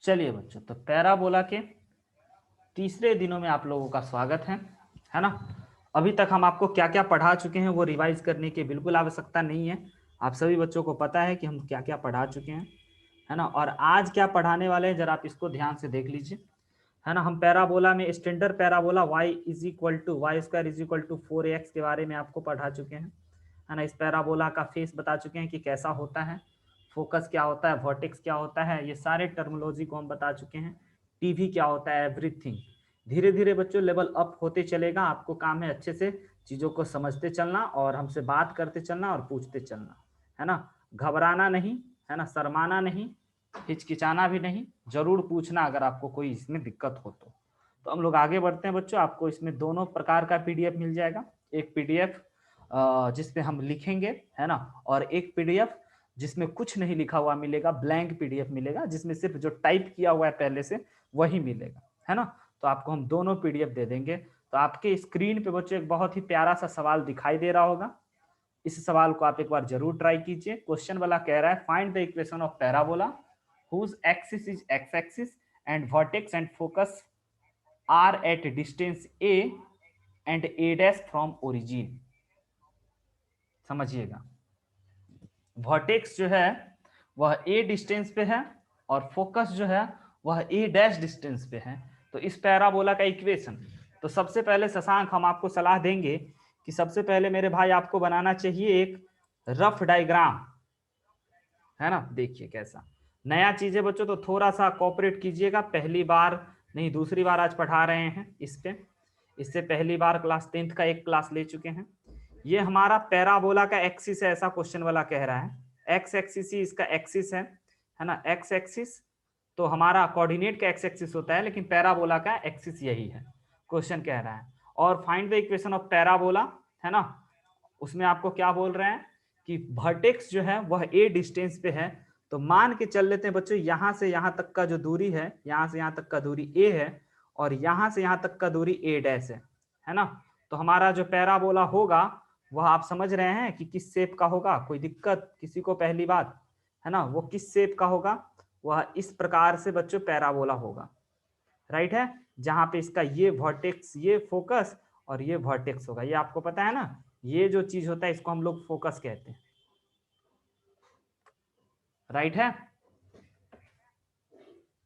चलिए बच्चों, तो पैराबोला के तीसरे दिनों में आप लोगों का स्वागत है ना। अभी तक हम आपको क्या क्या पढ़ा चुके हैं वो रिवाइज करने की बिल्कुल आवश्यकता नहीं है। आप सभी बच्चों को पता है कि हम क्या क्या पढ़ा चुके हैं, है ना। और आज क्या पढ़ाने वाले हैं जरा आप इसको ध्यान से देख लीजिए, है ना। हम पैराबोला में standard parabola y is equal to y square is equal to 4ax के बारे में आपको पढ़ा चुके हैं, है ना। इस पैराबोला का फेस बता चुके हैं कि कैसा होता है, फोकस क्या होता है, वर्टेक्स क्या होता है, ये सारे टर्मिनोलॉजी को हम बता चुके हैं। टीवी क्या होता है, एवरीथिंग। धीरे धीरे बच्चों लेवल अप होते चलेगा, आपको काम है अच्छे से चीज़ों को समझते चलना और हमसे बात करते चलना और पूछते चलना, है ना। घबराना नहीं, है ना, शर्माना नहीं, हिचकिचाना भी नहीं, जरूर पूछना अगर आपको कोई इसमें दिक्कत हो तो हम लोग आगे बढ़ते हैं बच्चों। आपको इसमें दोनों प्रकार का पीडीएफ मिल जाएगा, एक पीडीएफ जिसपे हम लिखेंगे, है ना, और एक पीडीएफ जिसमें कुछ नहीं लिखा हुआ मिलेगा, ब्लैंक पीडीएफ मिलेगा जिसमें सिर्फ जो टाइप किया हुआ है पहले से वही मिलेगा, है ना। तो आपको हम दोनों पीडीएफ दे देंगे। तो आपके स्क्रीन पे बच्चों एक बहुत ही प्यारा सा सवाल दिखाई दे रहा होगा, इस सवाल को आप एक बार जरूर ट्राई कीजिए। क्वेश्चन वाला कह रहा है find the equation of parabola whose axis is x axis and vertex and focus are at distance a and a dash from origin। समझिएगा, वर्टेक्स जो है वह ए डिस्टेंस पे है और फोकस जो है वह ए डैश डिस्टेंस पे है। तो इस पैराबोला का इक्वेशन, तो सबसे पहले शशांक हम आपको सलाह देंगे कि सबसे पहले मेरे भाई आपको बनाना चाहिए एक रफ डायग्राम, है ना। देखिए कैसा नया चीज है बच्चों, तो थोड़ा सा कोऑपरेट कीजिएगा। पहली बार नहीं दूसरी बार आज पढ़ा रहे हैं इस पे, इससे पहली बार क्लास 10th का एक क्लास ले चुके हैं। ये हमारा पैराबोला का एक्सिस है, ऐसा क्वेश्चन वाला कह रहा है। एक्स एक्सिस ही इसका एक्सिस है ना, एक्स एक्सिस। तो हमारा कोऑर्डिनेट का एक्स एक्सिस होता है, लेकिन पैराबोला का एक्सिस यही है, क्वेश्चन कह रहा है। और find the equation of parabola, है ना, उसमें आपको क्या बोल रहे हैं कि वर्टेक्स जो है वह ए डिस्टेंस पे है। तो मान के चल लेते हैं बच्चों, यहां से यहां तक का जो दूरी है, यहां से यहां तक का दूरी ए है और यहां से यहां तक का दूरी ए डैश है ना। तो हमारा जो पैराबोला होगा वह आप समझ रहे हैं कि किस शेप का होगा, कोई दिक्कत किसी को पहली बात, है ना, वो किस शेप का होगा, वह इस प्रकार से बच्चों पैराबोला होगा, राइट है। जहां पे इसका ये वर्टेक्स, ये फोकस और ये वर्टेक्स होगा, ये आपको पता है ना, ये जो चीज होता है इसको हम लोग फोकस कहते हैं, राइट है।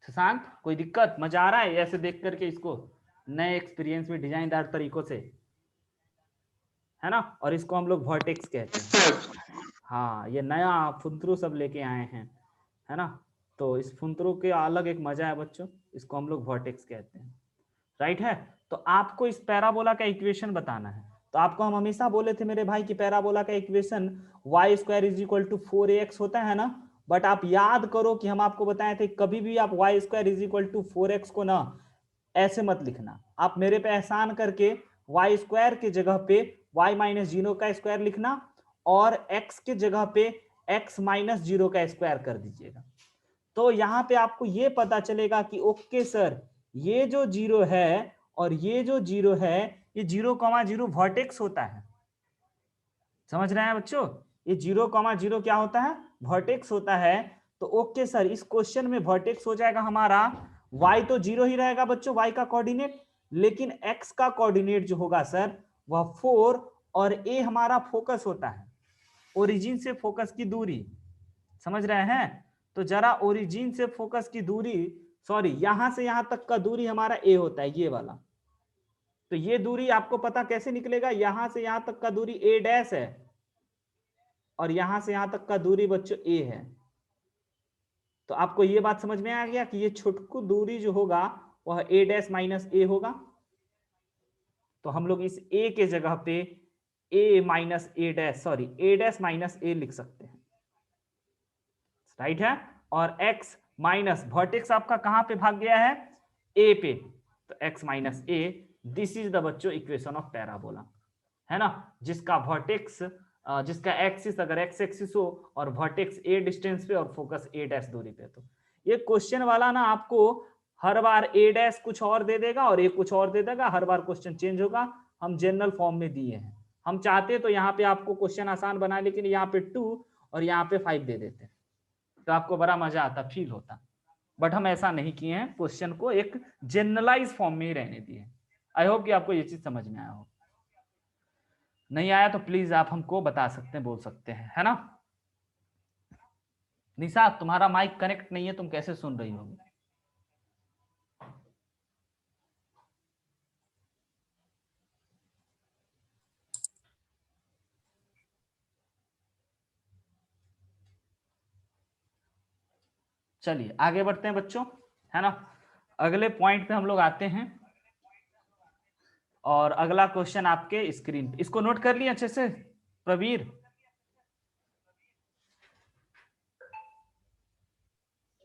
शशांक कोई दिक्कत, मजा आ रहा है ऐसे देख करके इसको नए एक्सपीरियंस में डिजाइनदार तरीकों से, है ना। और इसको हम लोग वर्टेक्स कहते हैं। हाँ, ये नया फुंतरू सब लेके आए हैं, है ना। तो इस फुंतरू के अलग एक मजा है बच्चों, इसको हम लोग वर्टेक्स कहते हैं, राइट है। तो आपको इस पैराबोला का इक्वेशन बताना है। तो आपको हम हमेशा बोले थे मेरे भाई कि पैराबोला का equation y square is equal to 4ax होता है ना। बट आप याद करो कि हम आपको बताए थे कभी भी आप y square is equal to 4x को ना ऐसे मत लिखना, आप मेरे पे एहसान करके वाई स्क्वायर के जगह पे वाई माइनस जीरो का स्क्वायर लिखना और x के जगह पे x माइनस जीरो का स्क्वायर कर दीजिएगा। तो यहाँ पे आपको ये पता चलेगा कि ओके सर, ये जो जीरो है और ये जो जीरो है, ये 0,0 वर्टेक्स होता है। समझ रहे हैं बच्चों, ये 0,0 क्या होता है, वर्टेक्स होता है। तो ओके सर, इस क्वेश्चन में वर्टेक्स हो जाएगा हमारा y, तो 0 ही रहेगा बच्चों y का कोऑर्डिनेट, लेकिन x का कोऑर्डिनेट जो होगा सर वह 4 और a हमारा फोकस होता है, ओरिजिन से फोकस की दूरी। समझ रहे हैं, तो जरा ओरिजिन से फोकस की दूरी, सॉरी यहां से यहां तक का दूरी हमारा ए होता है, ये वाला। तो ये दूरी आपको पता कैसे निकलेगा, यहां से यहां तक का दूरी ए डैश है और यहां से यहां तक का दूरी बच्चों ए है। तो आपको ये बात समझ में आ गया कि ये छुटकू दूरी जो होगा वह ए डैश माइनस ए होगा। तो हम लोग इस ए के जगह पे ए माइनस ए डैश, सॉरी ए डैश माइनस ए लिख सकते हैं, राइट है। और x माइनस वर्टेक्स आपका कहां पे भाग गया है, a पे, तो x minus A, this is the बच्चों इक्वेशन ऑफ पैराबोला, है ना। जिसका वर्टेक्स, जिसका एक्सिस अगर x एक्सिस हो और वर्टेक्स a डिस्टेंस पे और फोकस a डैश दूरी पे। तो ये क्वेश्चन वाला ना आपको हर बार a डैश कुछ और दे देगा और a कुछ और दे देगा, हर बार क्वेश्चन चेंज होगा। हम जनरल फॉर्म में दिए हैं, हम चाहते तो यहाँ पे आपको क्वेश्चन आसान बना, लेकिन यहाँ पे 2 और यहाँ पे 5 दे देते, तो आपको बड़ा मजा आता, फील होता, बट हम ऐसा नहीं किए हैं, क्वेश्चन को एक जनरलाइज फॉर्म में ही रहने दिए। आई होप कि आपको ये चीज समझ में आया हो। नहीं आया तो प्लीज आप हमको बता सकते हैं, बोल सकते हैं, है ना। निशा तुम्हारा माइक कनेक्ट नहीं है, तुम कैसे सुन रही होगी? चलिए आगे बढ़ते हैं बच्चों, है ना। अगले पॉइंट पे हम लोग आते हैं, और अगला क्वेश्चन आपके स्क्रीन पे, इसको नोट कर लिए अच्छे से प्रवीर?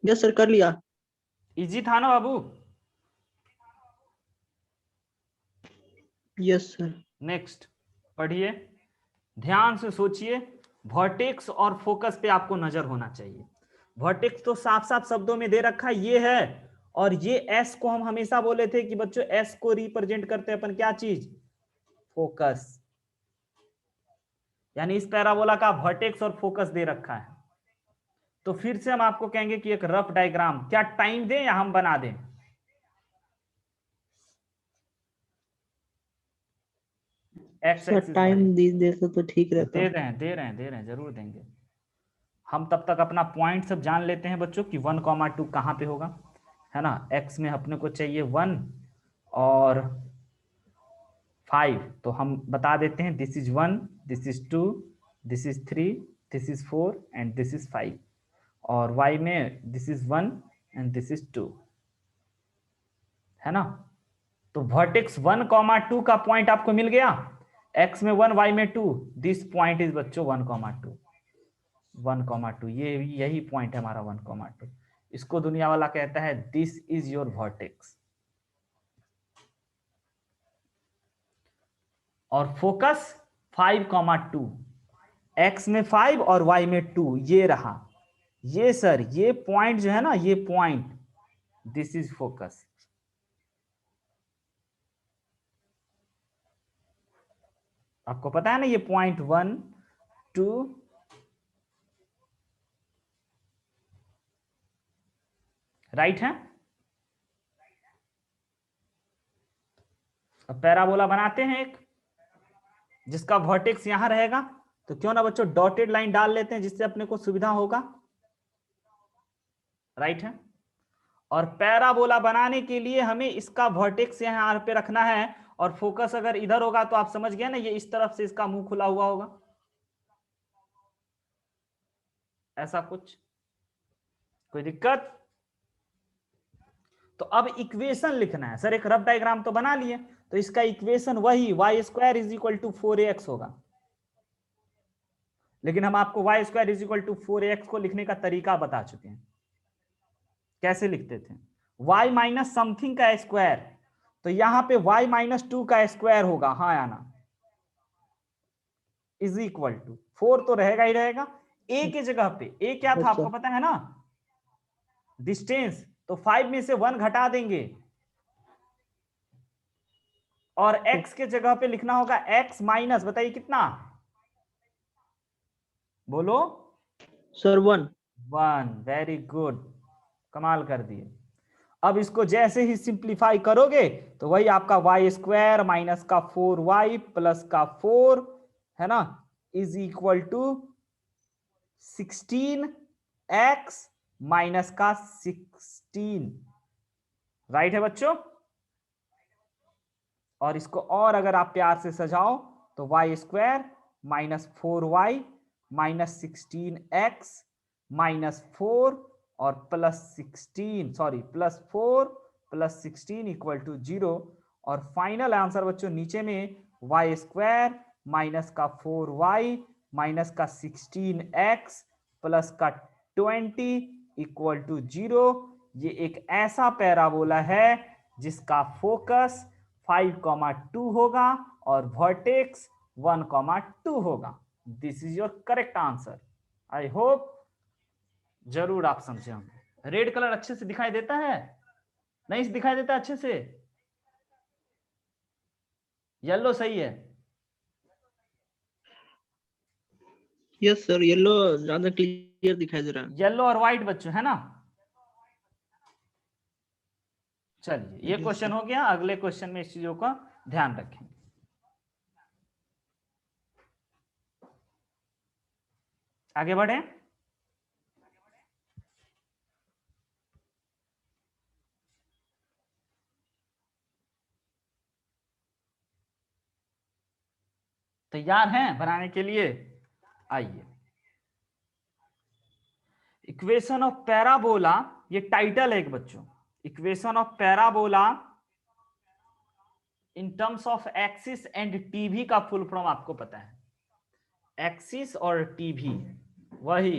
यस सर, कर लिया। इजी था ना बाबू? Yes sir. नेक्स्ट पढ़िए, ध्यान से सोचिए। वर्टेक्स और फोकस पे आपको नजर होना चाहिए। वर्टेक्स तो साफ साफ शब्दों में दे रखा ये है, और ये एस को हम हमेशा बोले थे कि बच्चों एस को रिप्रेजेंट करते हैं अपन क्या चीज? फोकस। यानी इस पैराबोला का वर्टेक्स और फोकस दे रखा है। तो फिर से हम आपको कहेंगे कि एक रफ डायग्राम, क्या टाइम दें या हम बना दें? X sir axis time why they तो ठीक रहता। दे रहे हैं, जरूर देंगे। हम तब तक अपना पॉइंट सब जान लेते हैं बच्चों कि 1,2 कहां पे होगा, है ना। एक्स में अपने को चाहिए 1 और 5, तो हम बता देते हैं this is 1, this is 2, this is 3, this is 4 and this is 5। और y में this is 1 and this is 2, है ना। तो वर्टेक्स 1,2 का पॉइंट आपको मिल गया। x में 1, y में 2, दिस पॉइंट इज बच्चों 1,2। 1,2 ये यही पॉइंट है हमारा 1,2। इसको दुनिया वाला कहता है दिस इज योर वर्टेक्स। और फोकस 5,2, x में 5 और y में 2, ये रहा। ये सर ये पॉइंट जो है ना, ये पॉइंट, दिस इज फोकस। आपको पता है ना, ये पॉइंट 1, 2, राइट है। अब पैराबोला बनाते हैं एक, जिसका वर्टेक्स यहां रहेगा। तो क्यों ना बच्चों डॉटेड लाइन डाल लेते हैं, जिससे अपने को सुविधा होगा, राइट है। और पैराबोला बनाने के लिए हमें इसका वर्टेक्स यहां पे रखना है, और फोकस अगर इधर होगा तो आप समझ गए ना, ये इस तरफ से इसका मुंह खुला हुआ होगा, ऐसा कुछ। कोई दिक्कत? तो अब इक्वेशन लिखना है। सर एक रफ डायग्राम तो बना लिए, तो इसका इक्वेशन वही y² is equal to 4ax होगा। लेकिन हम आपको y² is equal to 4ax को लिखने का तरीका बता चुके हैं, कैसे लिखते थे। y माइनस समथिंग का स्क्वायर, तो यहां पे y माइनस 2 का स्क्वायर होगा, हाँ या ना, इज इक्वल टू 4 तो रहेगा ही रहेगा। a की जगह पे a क्या था आपको पता है ना, डिस्टेंस। तो 5 में से 1 घटा देंगे, और x के जगह पे लिखना होगा x माइनस, बताइए कितना, बोलो सर 1। 1। वेरी गुड, कमाल कर दिए। अब इसको जैसे ही सिंप्लीफाई करोगे तो वही आपका y² माइनस का 4y प्लस का 4, है ना, is equal to 16x minus का 16, राइट है बच्चों। और इसको और अगर आप प्यार से सजाओ तो y² minus 4y minus 16x minus 4 और plus 16, sorry plus 4 plus 16 equal to 0। और फाइनल आंसर बच्चों नीचे में y² माइनस का 4y माइनस का 16x प्लस का 20 इक्वल टू 0। ये एक ऐसा पैराबोला है जिसका फोकस 5,2 होगा और वर्टेक्स 1,2 होगा। This is your correct answer. I hope जरूर आप समझे होंगे। रेड कलर अच्छे से दिखाई देता है? नहीं दिखाई देता अच्छे से? येलो सही है? यस सर, येलो ज्यादा क्लियर दिखाई दे रहा है। येलो और व्हाइट बच्चों, है ना। चलिए ये क्वेश्चन हो गया, अगले क्वेश्चन में इस चीजों का ध्यान रखेंगे। आगे बढ़े। तैयार हैं बनाने के लिए? आइए, इक्वेशन ऑफ पैराबोला, ये टाइटल है एक बच्चों, equation of parabola in terms of axis and TV का फुल फॉर्म आपको पता है। एक्सिस और टीवी, वही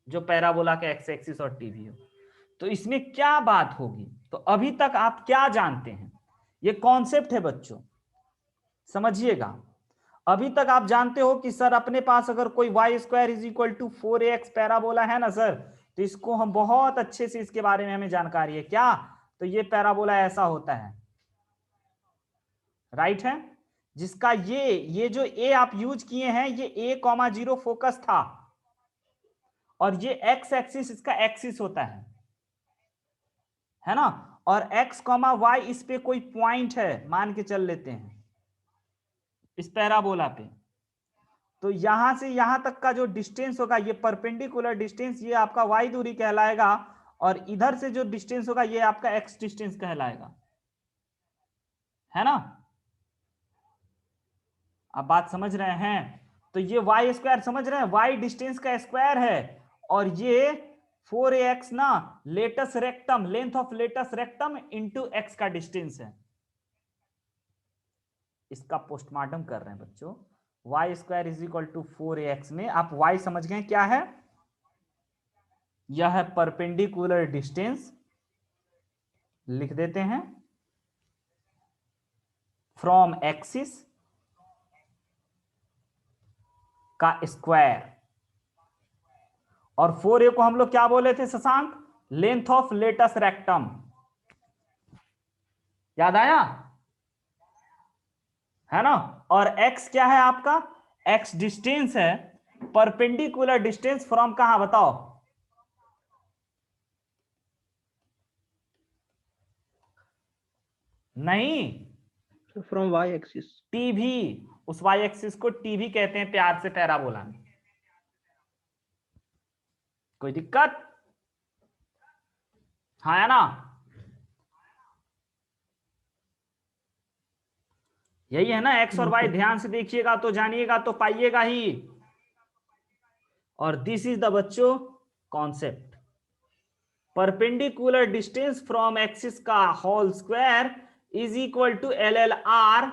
जो पैराबोला का एक्स एक्सिस और टीवी हो। तो इसमें क्या बात होगी? तो अभी तक आप क्या जानते हैं? ये कॉन्सेप्ट है बच्चों, समझिएगा। अभी तक आप जानते हो कि सर अपने पास अगर कोई y square is equal to 4ax parabola है ना सर, तो इसको हम बहुत अच्छे से, इसके बारे में हमें जानकारी है क्या? तो ये पैराबोला ऐसा होता है, राइट है, जिसका ये जो ए आप यूज किए हैं, ये a,0 फोकस था, और ये एक्स एक्सिस इसका एक्सिस होता है ना, और x, y इस पे कोई पॉइंट है मान के चल लेते हैं इस पैराबोला पे। तो यहां से यहां तक का जो डिस्टेंस होगा, ये परपेंडिकुलर डिस्टेंस, ये आपका y दूरी कहलाएगा, और इधर से जो डिस्टेंस होगा ये आपका x डिस्टेंस कहलाएगा, है ना? आप बात समझ रहे हैं? तो ये वाई स्क्वायर समझ रहे हैं, y डिस्टेंस का स्क्वायर है, और ये 4ax ना latus rectum, length of latus rectum into x का डिस्टेंस है। इसका पोस्टमार्टम कर रहे हैं बच्चों। Y square is equal to 4ax में आप y समझ गए क्या है? यह है परपेंडिकुलर डिस्टेंस, लिख देते हैं, फ्रॉम एक्सिस का स्क्वायर, और 4a को हम लोग क्या बोले थे Shashank? Length of latus rectum, याद आया है ना? और x क्या है आपका? x डिस्टेंस है, परपेंडिकुलर डिस्टेंस फ्रॉम कहां बताओ? नहीं, फ्रॉम वाई एक्सिस। टीवी, उस वाई एक्सिस को टीवी कहते हैं प्यार से पैराबोला में। कोई दिक्कत? हाँ है ना? यही है ना, एक्स और वाई, ध्यान से देखिएगा तो जानिएगा तो पाइएगा ही। और दिस इज द बच्चों concept, perpendicular distance from axis का whole square is equal to LLR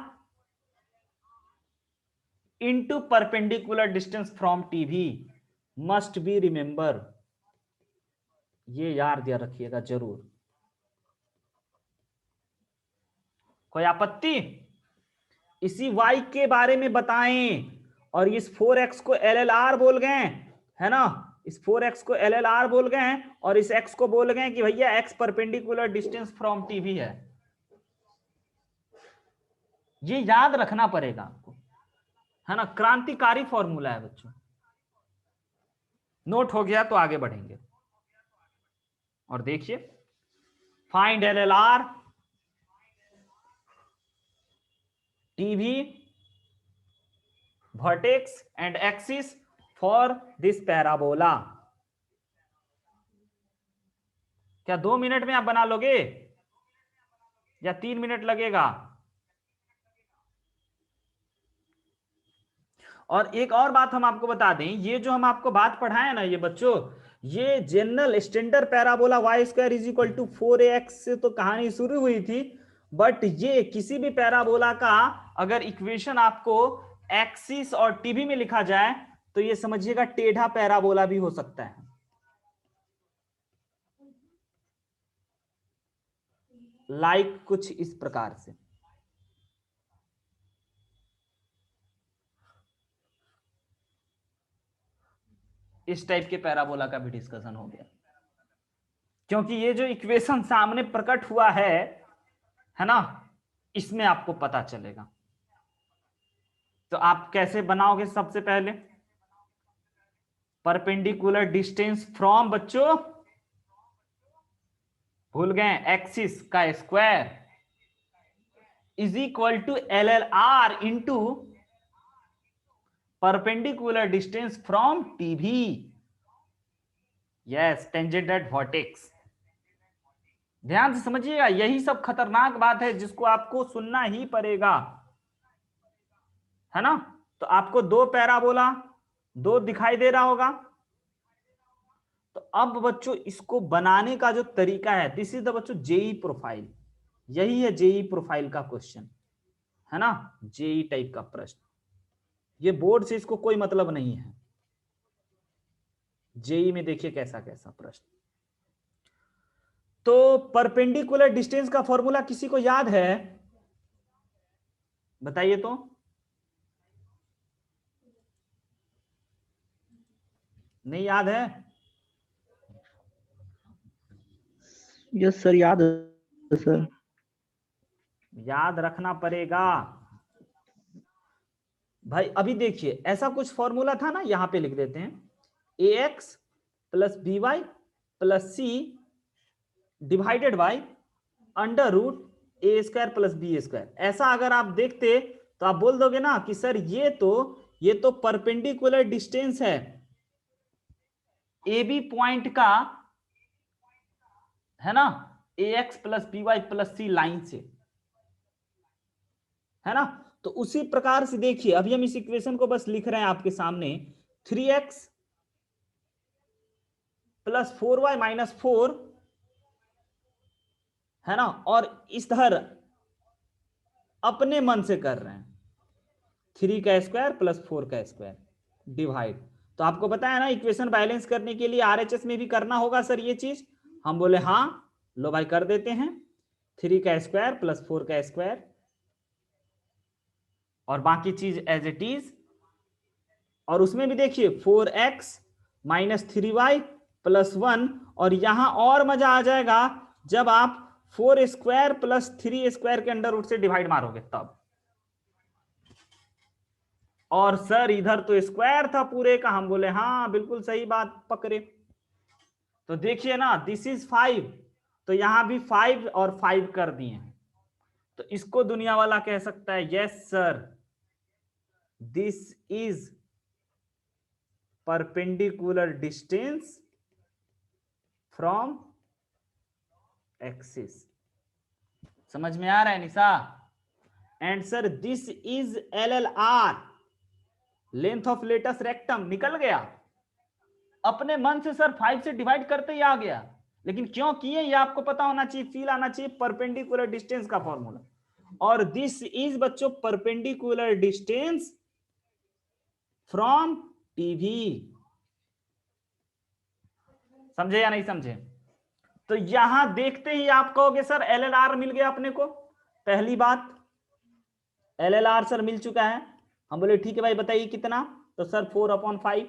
into perpendicular distance from TV, must be remember, ये याद दिया रखिएगा जरूर। कोई आपत्ति? इसी y के बारे में बताएं, और इस 4x को LLR बोल गए, है ना, इस 4x को LLR बोल गए, और इस x को बोल गए कि भैया x perpendicular distance from TV है। ये याद रखना पड़ेगा आपको, है ना, क्रांतिकारी फॉर्मूला है बच्चों। नोट हो गया तो आगे बढ़ेंगे, और देखिए, find LLR TV vertex and axis for this parabola। क्या 2 मिनट में आप बना लोगे या 3 मिनट लगेगा? और एक और बात हम आपको बता दें, ये जो हम आपको बात पढ़ाए ना ये बच्चों, ये general standard parabola y square is equal to 4ax से तो कहानी शुरू हुई थी, बट ये किसी भी पैराबोला का अगर इक्वेशन आपको एक्सिस और टीवी में लिखा जाए तो ये समझिएगा टेढ़ा पैराबोला भी हो सकता है। लाइक कुछ इस प्रकार से, इस टाइप के पैराबोला का भी डिस्कशन हो गया, क्योंकि ये जो इक्वेशन सामने प्रकट हुआ है ना, इसमें आपको पता चलेगा। तो आप कैसे बनाओगे? सबसे पहले परपेंडिकुलर डिस्टेंस फ्रॉम बच्चों भूल गए, एक्सिस का square is equal to LLR into perpendicular distance from TV. Yes, tangent at vertex. ध्यान से समझिएगा, यही सब खतरनाक बात है जिसको आपको सुनना ही पड़ेगा, है ना। तो आपको दो पैराबोला, दो दिखाई दे रहा होगा। तो अब बच्चों इसको बनाने का जो तरीका है, दिस इज द बच्चों जेई प्रोफाइल। यही है जेई प्रोफाइल का क्वेश्चन, है ना, जेई टाइप का प्रश्न। ये बोर्ड से इसको कोई मतलब नहीं है। जेई में देखिए कैसा कैसा प्रश्न। तो परपेंडिकुलर डिस्टेंस का फॉर्मूला किसी को याद है? बताइए तो। नहीं याद है? यस सर, याद है सर। याद रखना पड़ेगा भाई। अभी देखिए ऐसा कुछ फॉर्मूला था ना, यहां पे लिख देते हैं ax plus b y plus c divided by under root a square plus b square. ऐसा अगर आप देखते तो आप बोल दोगे ना कि सर ये तो परपेंडिकुलर डिस्टेंस है ए बी पॉइंट का, है ना, a x plus b y plus c line से, है ना। तो उसी प्रकार से देखिए अभी हम इस इक्वेशन को बस लिख रहे हैं आपके सामने, 3x प्लस 4y माइनस 4, है ना, और इस तरह अपने मन से कर रहे हैं 3 का स्क्वायर प्लस 4 का स्क्वायर डिवाइड। तो आपको पता है ना इक्वेशन बैलेंस करने के लिए आरएचएस में भी करना होगा सर ये चीज। हम बोले हाँ, लो भाई कर देते हैं, 3 का स्क्वायर प्लस 4 का स्क्वायर और बाकी चीज एज इट इज। और उसमें भी देखिए 4x माइनस 3y प्लस 1, और यहां और मजा आ जाएगा जब आप 4 स्क्वायर प्लस 3 स्क्वायर के अंडर रूट से डिवाइड मारोगे तब। और सर इधर तो स्क्वायर था पूरे का, हम बोले हाँ बिल्कुल सही बात पकड़े। तो देखिए ना, दिस इज 5, तो यहां भी 5 और 5 कर दिए, तो इसको दुनिया वाला कह सकता है yes sir this is perpendicular distance from axis. समझ में आ रहा है Nisha? And sir this is LLR, length of latus rectum. निकल गया अपने मन से सर, 5 से डिवाइड करते ही आ गया, लेकिन क्यों किए ये आपको पता होना चाहिए, फील आना चाहिए परपेंडिकुलर डिस्टेंस का फॉर्मूला। और दिस इज बच्चों परपेंडिकुलर डिस्टेंस फ्रॉम टीवी। समझे या नहीं समझे? तो यहां देखते ही आप कहोगे सर LLR मिल गया अपने को। पहली बात LLR सर मिल चुका है। हम बोले ठीक है भाई बताइए कितना, तो सर 4/5,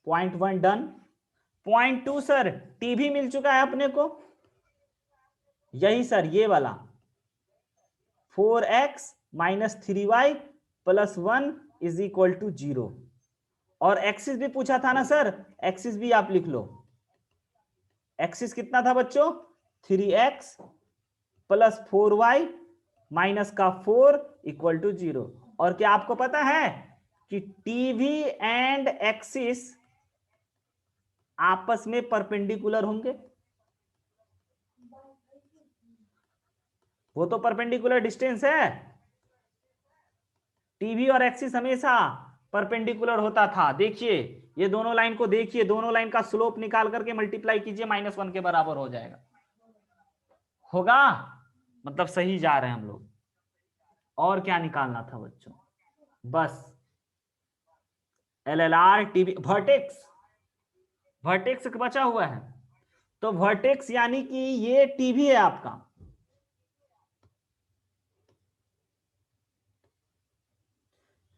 0.1 डन। 0.2 सर टीवी मिल चुका है अपने को, यही सर ये वाला 4x minus 3y plus 1 is equal to 0। और एक्सिस भी पूछा था ना सर, एक्सिस भी आप लिख लो। एक्सिस कितना था बच्चों, 3x प्लस 4y माइनस का 4 इक्वल टू 0। और क्या आपको पता है कि टीवी एंड एक्सिस आपस में परपेंडिकुलर होंगे? वो तो परपेंडिकुलर डिस्टेंस है, टीवी और एक्सिस हमेशा परपेंडिकुलर होता था। देखिए ये दोनों लाइन को देखिए, दोनों लाइन का स्लोप निकाल करके मल्टीप्लाई कीजिए, -1 के बराबर हो जाएगा। होगा, मतलब सही जा रहे हैं हम लोग। और क्या निकालना था बच्चों, बस LLR टीवी वर्टेक्स, वर्टेक्स बचा हुआ है। तो वर्टेक्स यानी कि ये टीवी है आपका,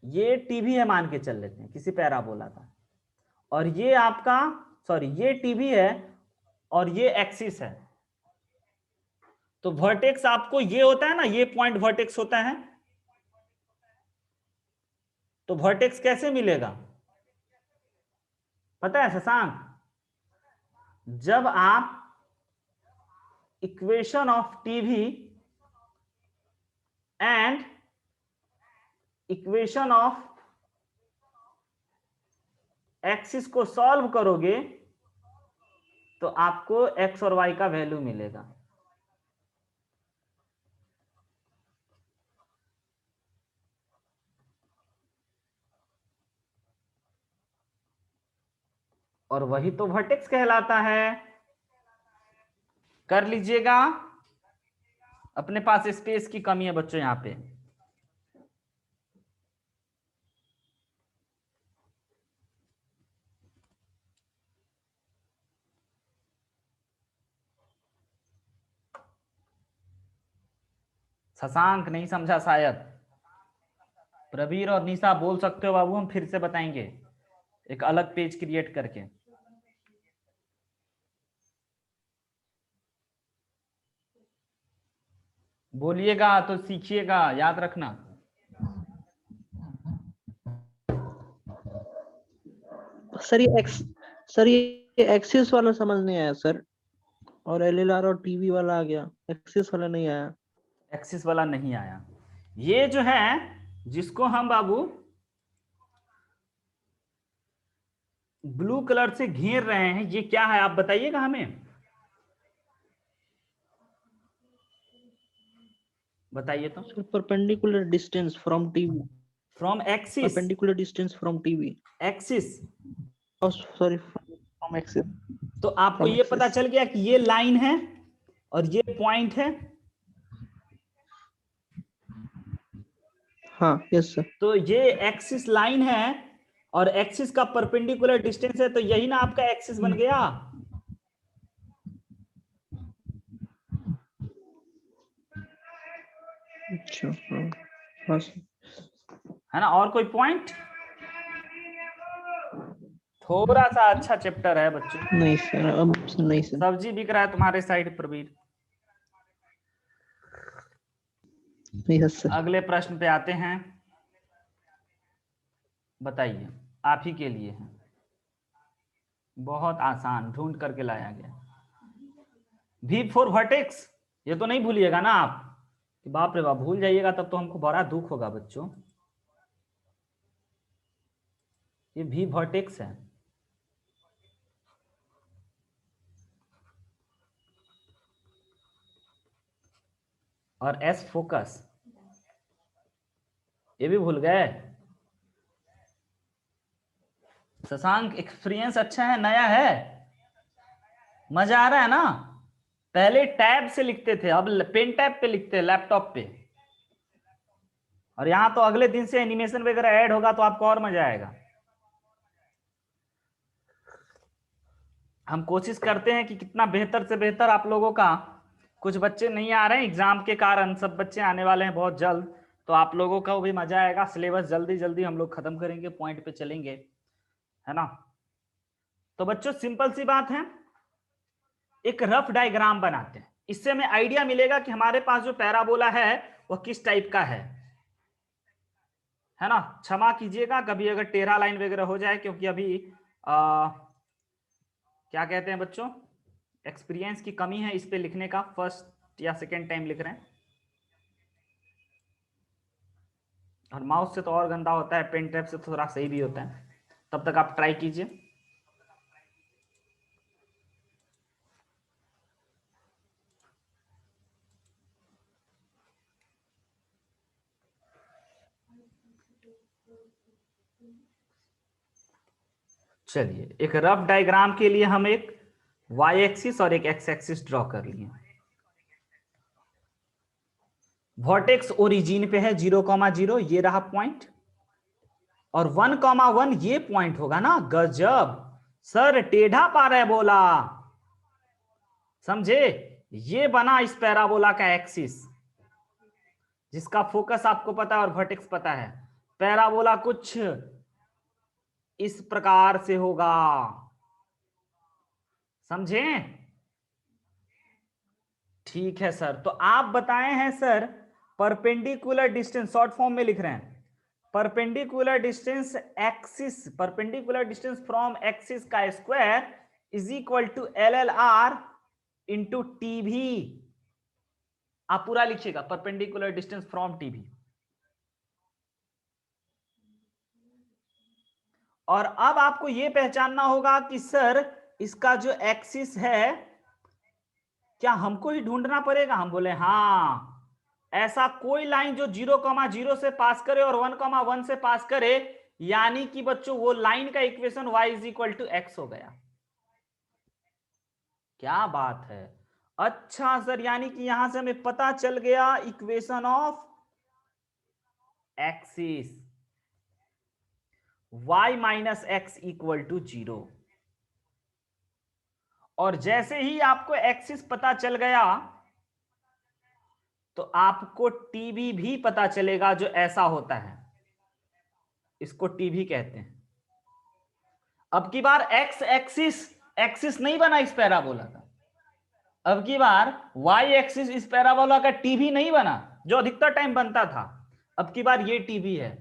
ये टीवी है मान के चल लेते हैं किसी पैराबोला का, और ये आपका सॉरी ये टीवी है और ये एक्सिस है। तो वर्टेक्स आपको ये होता है ना, ये पॉइंट वर्टेक्स होता है। तो वर्टेक्स कैसे मिलेगा पता है शशांक? जब आप equation of TV and equation of axis को सॉल्व करोगे तो आपको एक्स और वाई का वैल्यू मिलेगा। और वही तो वर्टेक्स कहलाता है। कर लीजिएगा। अपने पास स्पेस की कमी है बच्चों यहां पे। शशांक नहीं समझा शायद। प्रवीर और निशा बोल सकते हो बाबू, हम फिर से बताएंगे एक अलग पेज क्रिएट करके। बोलिएगा तो सीखिएगा, याद रखना। सर ये एक्सिस वाला समझ नहीं आया सर, और एलएलआर और टीवी वाला आ गया, एक्सिस वाला नहीं आया। एक्सिस वाला नहीं आया। ये जो है जिसको हम बाबू ब्लू कलर से घेर रहे हैं, ये क्या है आप बताइएगा हमें, बताइए तो। Sir perpendicular distance from TV, from axis, perpendicular distance from TV, axis, sorry from axis. तो आपको ये पता चल गया कि ये लाइन है और ये पॉइंट है। हाँ यस सर। तो ये एक्सिस लाइन है और एक्सिस का परपेंडिकुलर डिस्टेंस है, तो यही ना आपका एक्सिस बन गया। अच्छा हाँ है ना। और कोई पॉइंट? थोड़ा सा अच्छा चैप्टर है बच्चों। नहीं सर, अब नहीं सर। सब्जी बिक रहा है तुम्हारे साइड प्रवीर। Yes sir. अगले प्रश्न पे आते हैं। बताइए, आप ही के लिए है, बहुत आसान ढूंढ करके लाया गया। V फॉर वर्टेक्स, ये तो नहीं भूलिएगा ना आप कि बाप रे बाप भूल जाइएगा तब तो हमको बड़ा दुख होगा बच्चों। ये V वर्टेक्स है। और S फोकस, ये भी भूल गए। शशांक एक्सपीरियंस अच्छा है, नया है, मजा आ रहा है ना। पहले टैब से लिखते थे, अब पेन टैब पे लिखते हैं लैपटॉप पे। और यहां तो अगले दिन से एनिमेशन वगैरह ऐड होगा तो आपको और मजा आएगा। हम कोशिश करते हैं कि कितना बेहतर से बेहतर आप लोगों का। कुछ बच्चे नहीं आ रहे हैं एग्जाम के कारण, सब बच्चे आने वाले हैं बहुत जल्द, तो आप लोगों का भी मजा आएगा। सिलेबस जल्दी जल्दी हम लोग खत्म करेंगे, पॉइंट पे चलेंगे, है ना। तो बच्चों सिंपल सी बात है, एक रफ डायग्राम बनाते हैं, इससे हमें आइडिया मिलेगा कि हमारे पास जो पैराबोला है वह किस टाइप का है ना। क्षमा कीजिएगा कभी अगर टेढ़ा लाइन वगैरह हो जाए, क्योंकि अभी क्या कहते हैं बच्चों, एक्सपीरियंस की कमी है इस पे लिखने का, फर्स्ट या सेकेंड टाइम लिख रहे हैं। और माउस से तो और गंदा होता है, पेन टैब से थोड़ा सही भी होता है। तब तक आप ट्राई कीजिए। चलिए, एक रफ डायग्राम के लिए हम एक वाई एक्सिस और एक एक्स एक्सिस ड्रॉ कर लिए। वर्टेक्स ओरिजिन पे है 0,0, ये रहा पॉइंट, और 1,1 ये पॉइंट होगा ना। गजब सर, टेढ़ा पैराबोला, समझे। ये बना इस पैराबोला का एक्सिस, जिसका फोकस आपको पता है और वर्टेक्स पता है। पैराबोला कुछ इस प्रकार से होगा, समझे। ठीक है सर, तो आप बताए हैं sir perpendicular distance, short form में लिख रहे हैं, perpendicular distance axis, perpendicular distance from axis का square is equal to LLR into TV, आप पूरा लिखिएगा, परपेंडिकुलर डिस्टेंस फ्रॉम टीवी। और अब आपको यह पहचानना होगा कि सर इसका जो एक्सिस है क्या हमको ही ढूंढना पड़ेगा? हम बोले हाँ, ऐसा कोई लाइन जो 0,0 से पास करे और 1,1 से पास करे, यानी कि बच्चों वो लाइन का equation y is equal to x हो गया। क्या बात है, अच्छा सर, यानी कि यहां से हमें पता चल गया equation of axis y minus x equal to 0। और जैसे ही आपको एक्सिस पता चल गया तो आपको टीवी भी पता चलेगा जो ऐसा होता है, इसको टीवी कहते हैं। अब की बार एक्स एक्सिस एक्सिस नहीं बना इस पैराबोला का, अब की बार वाई एक्सिस इस पैराबोला का टीवी नहीं बना जो अधिकतर टाइम बनता था, अब की बार ये टीवी है।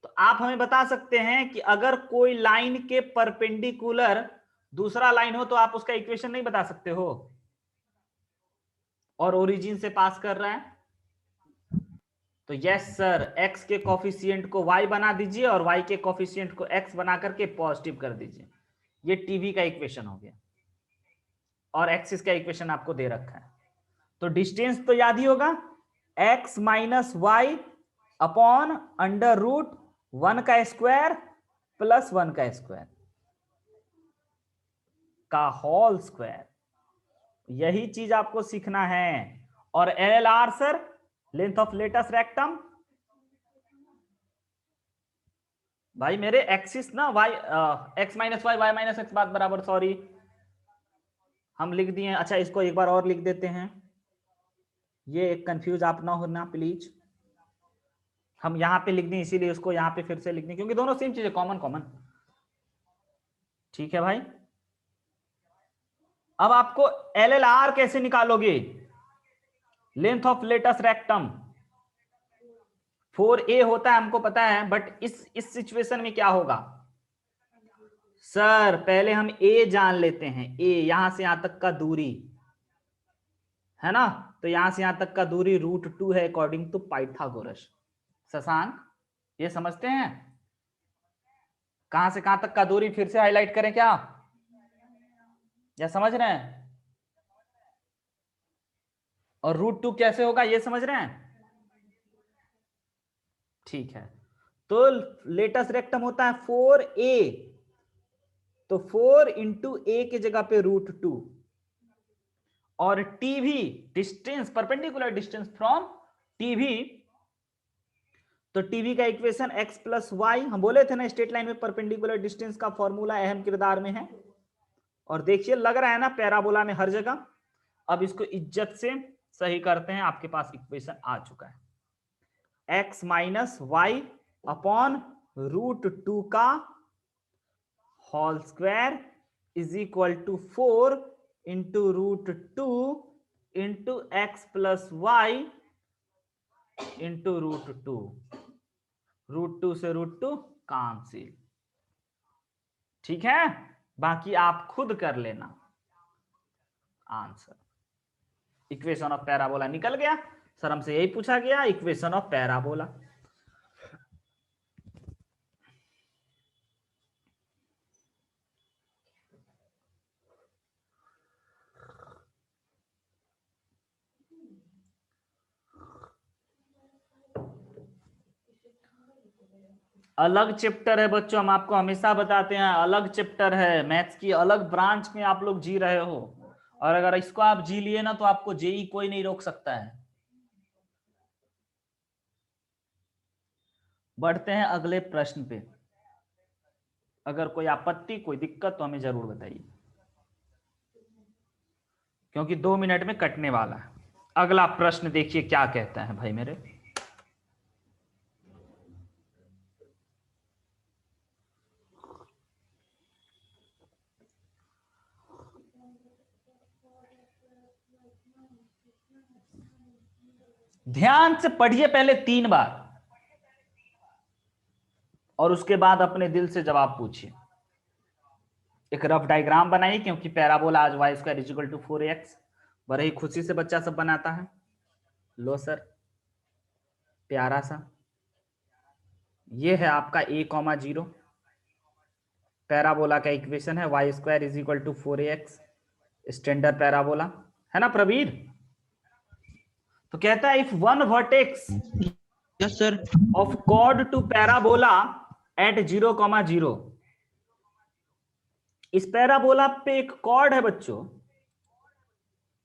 तो आप हमें बता सकते हैं कि अगर कोई लाइन के परपेंडिकुलर दूसरा लाइन हो तो आप उसका इक्वेशन नहीं बता सकते हो, और ओरिजिन से पास कर रहा है, तो यस सर, x के कोफिशिएंट को y बना दीजिए और y के कोफिशिएंट को x बना करके पॉजिटिव कर दीजिए। ये टीवी का इक्वेशन हो गया, और एक्सिस का इक्वेशन आपको दे रखा है। तो डिस्टेंस तो याद ही होगा, x minus y upon under root 1 का स्क्वायर प्लस 1 का स्क्वायर का होल स्क्वायर, यही चीज आपको सीखना है। और LLR sir, length of latus rectum, भाई मेरे एक्सिस ना y x minus y y minus x बात बराबर, सॉरी हम लिख दिए। अच्छा इसको एक बार और लिख देते हैं, ये कंफ्यूज आप ना होना प्लीज, हम यहां पे लिख दें इसीलिए उसको यहां पे फिर से लिख दें, क्योंकि दोनों सेम चीज है, कॉमन कॉमन। ठीक है भाई, अब आपको LLR कैसे निकालोगे? Length of latus rectum 4a होता है हमको पता है, बट इस सिचुएशन में क्या होगा सर? पहले हम a जान लेते हैं, a यहां से यहां तक का दूरी है ना, तो यहां से यहां तक का दूरी √2 है अकॉर्डिंग टू पाइथागोरस। शशांक ये समझते हैं? कहां से कहां तक का दूरी फिर से हाईलाइट करें क्या, या समझ रहे हैं? और √2 कैसे होगा ये समझ रहे हैं? ठीक है, तो लेटस रेक्टम होता है 4a, तो 4 इंटू ए की जगह पे √2, और TV distance, perpendicular distance from TV, तो टीवी का इक्वेशन x प्लस वाई, हम बोले थे ना स्ट्रेट लाइन में परपेंडिकुलर डिस्टेंस का फॉर्मूला अहम किरदार में है। और देखिए लग रहा है ना पैराबोला में हर जगह। अब इसको इज्जत से सही करते हैं, आपके पास इक्वेशन आ चुका है, x माइनस वाई अपॉन √2 का whole square is equal to 4 into √2 into x plus y into √2, √2 से √2 कांसिल। ठीक है, बाकी आप खुद कर लेना। आंसर इक्वेशन ऑफ पैराबोला निकल गया सर, हमसे यही पूछा गया, इक्वेशन ऑफ पैराबोला। अलग चैप्टर है बच्चों, हम आपको हमेशा बताते हैं अलग चैप्टर है, मैथ्स की अलग ब्रांच में आप लोग जी रहे हो, और अगर इसको आप जी लिए ना तो आपको जेई कोई नहीं रोक सकता है। बढ़ते हैं अगले प्रश्न पे, अगर कोई आपत्ति कोई दिक्कत तो हमें जरूर बताइए, क्योंकि 2 मिनट में कटने वाला है। अगला प्रश्न देखिए क्या कहता है भाई मेरे, ध्यान से पढ़िए पहले 3 बार और उसके बाद अपने दिल से जवाब पूछिए। एक रफ डायग्राम बनाइए, क्योंकि पैराबोला आज y square is equal to 4x, बड़े ही खुशी से बच्चा सब बनाता है। लो सर, प्यारा सा, ये है आपका a,0 पैराबोला का इक्वेशन है, y square is equal to 4ax, standard parabola है ना प्रवीर। तो कहता है if one vertex yes sir of chord to parabola at 0,0, इस पैराबोला पे एक कॉर्ड है बच्चों,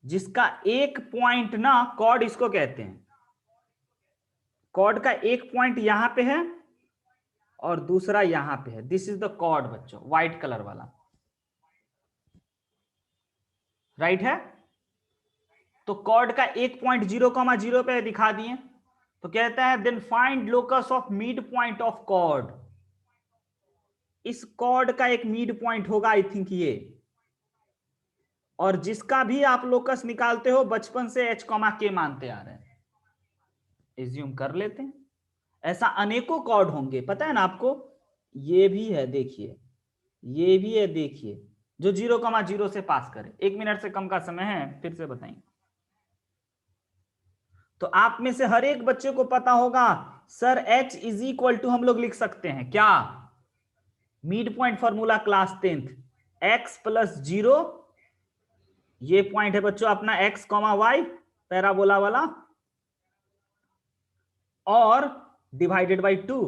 जिसका एक पॉइंट ना, कॉर्ड इसको कहते हैं, कॉर्ड का एक पॉइंट यहां पे है और दूसरा यहां पे है। दिस इज द कॉर्ड बच्चों, व्हाइट कलर वाला, राइट है। तो कॉर्ड का एक पॉइंट 0,0 पे दिखा दिए। तो कहता है then find locus of mid point of chord. इस कॉर्ड का एक मिड पॉइंट होगा, आई थिंक ये, और जिसका भी आप लोकस निकालते हो बचपन से h, k मानते आ रहे हैं, एज्यूम कर लेते हैं। ऐसा अनेकों कॉर्ड होंगे, पता है ना आपको। ये भी है, देखिए, ये भी है, देखिए, जो 0,0 से पास करे। 1 मिनट से कम का समय है, फिर से बताएंगे। तो आप में से हर एक बच्चे को पता होगा sir h is equal to हम लोग लिख सकते हैं क्या, mid point formula class 10th, x plus 0, ये पॉइंट है बच्चों अपना x, y पैराबोला वाला, और डिवाइडेड बाई 2,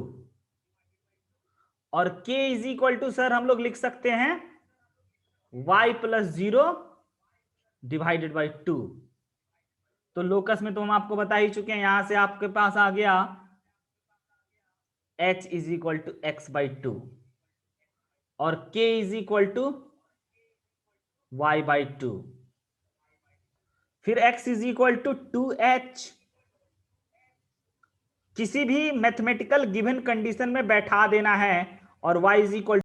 और k is equal to sir हम लोग लिख सकते हैं y प्लस 0 डिवाइडेड बाई 2। तो लोकस में तो हम आपको बता ही चुके हैं, यहां से आपके पास आ गया h is equal to x by 2 और k is equal to y by 2, फिर x is equal to 2h। किसी भी मैथमेटिकल गिवन कंडीशन में बैठा देना है, और y इज इक्वल